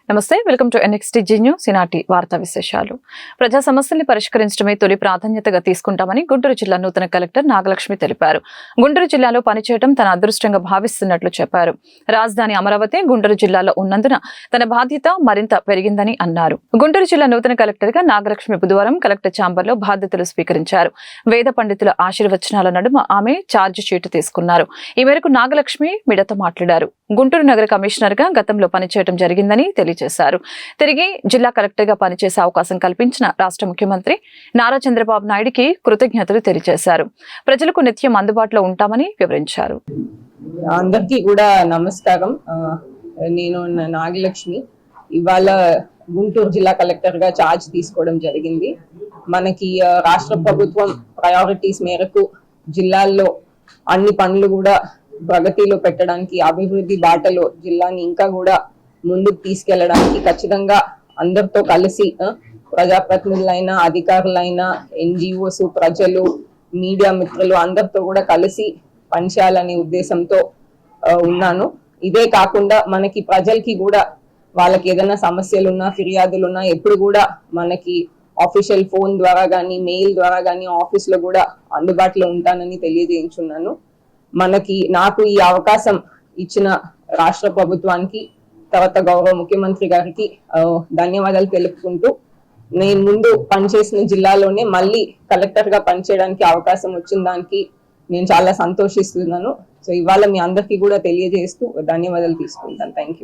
నమస్తే, welcome to NXTG news. ఈనాటి వార్తా విశేషాలు. ప్రజా సమస్యల్ని పరిష్కరించడమే తొలి ప్రాధాన్యతగా తీసుకుంటామని గుంటూరు జిల్లా నూతన కలెక్టర్ నాగలక్ష్మి తెలిపారు. గుంటూరు జిల్లాలో పనిచేయడం తన అదృష్టంగా భావిస్తున్నట్లు చెప్పారు. రాజధాని అమరావతి గుంటూరు జిల్లాలో ఉన్నందున తన బాధ్యత మరింత పెరిగిందని అన్నారు. గుంటూరు జిల్లా నూతన కలెక్టర్ గా నాగలక్ష్మి బుధవారం కలెక్టర్ ఛాంబర్లో బాధ్యతలు స్వీకరించారు. వేద పండితుల ఆశీర్వచనాల నడుమ ఆమె ఛార్జ్ షీట్ తీసుకున్నారు. ఈ మేరకు నాగలక్ష్మి మీడియాతో మాట్లాడారు. గుంటూరు నగర కమిషనర్ గా గతంలో పనిచేయడం జరిగిందని తెలియజేశారు. తిరిగి జిల్లా కలెక్టర్ గా పనిచేసే అవకాశం కల్పించిన రాష్ట్ర ముఖ్యమంత్రి నారా చంద్రబాబు నాయుడుకి కృతజ్ఞతలు తెలియజేశారు. ప్రజలకు నిత్యం అందుబాటులో ఉంటామని వివరించారు. అందరికీ కూడా నమస్కారం. నేను నాగలక్ష్మి ఇవాళ గుంటూరు జిల్లా కలెక్టర్ గా ఛార్జ్ తీసుకోవడం జరిగింది. మనకి రాష్ట్ర ప్రభుత్వం ప్రయారిటీస్ మేరకు జిల్లాల్లో అన్ని పనులు కూడా ప్రగతిలో పెట్టడానికి, అభివృద్ధి బాటలో జిల్లాని ఇంకా కూడా ముందుకు తీసుకెళ్లడానికి ఖచ్చితంగా అందరితో కలిసి ప్రజాప్రతినిధులైనా, అధికారులైనా, NGOs, ప్రజలు, మీడియా మిత్రులు అందరితో కూడా కలిసి పనిచేయాలనే ఉద్దేశంతో ఉన్నాను. ఇదే కాకుండా మనకి ప్రజలకి కూడా వాళ్ళకి ఏదైనా సమస్యలున్నా, ఫిర్యాదులున్నా ఎప్పుడు కూడా మనకి ఆఫీషియల్ ఫోన్ ద్వారా కానీ, మెయిల్ ద్వారా కానీ ఆఫీస్ లో కూడా అందుబాటులో ఉంటానని తెలియజేయించున్నాను. నాకు ఈ అవకాశం ఇచ్చిన రాష్ట్ర ప్రభుత్వానికి, తర్వాత గౌరవ ముఖ్యమంత్రి గారికి ధన్యవాదాలు తెలుపుకుంటూ, నేను ముందు పనిచేసిన జిల్లాలోనే మళ్ళీ కలెక్టర్ గా పనిచేయడానికి అవకాశం వచ్చిన దానికి నేను చాలా సంతోషిస్తున్నాను. సో ఇవాళ మీ అందరికీ కూడా తెలియజేస్తూ ధన్యవాదాలు తీసుకుంటాను. Thank you.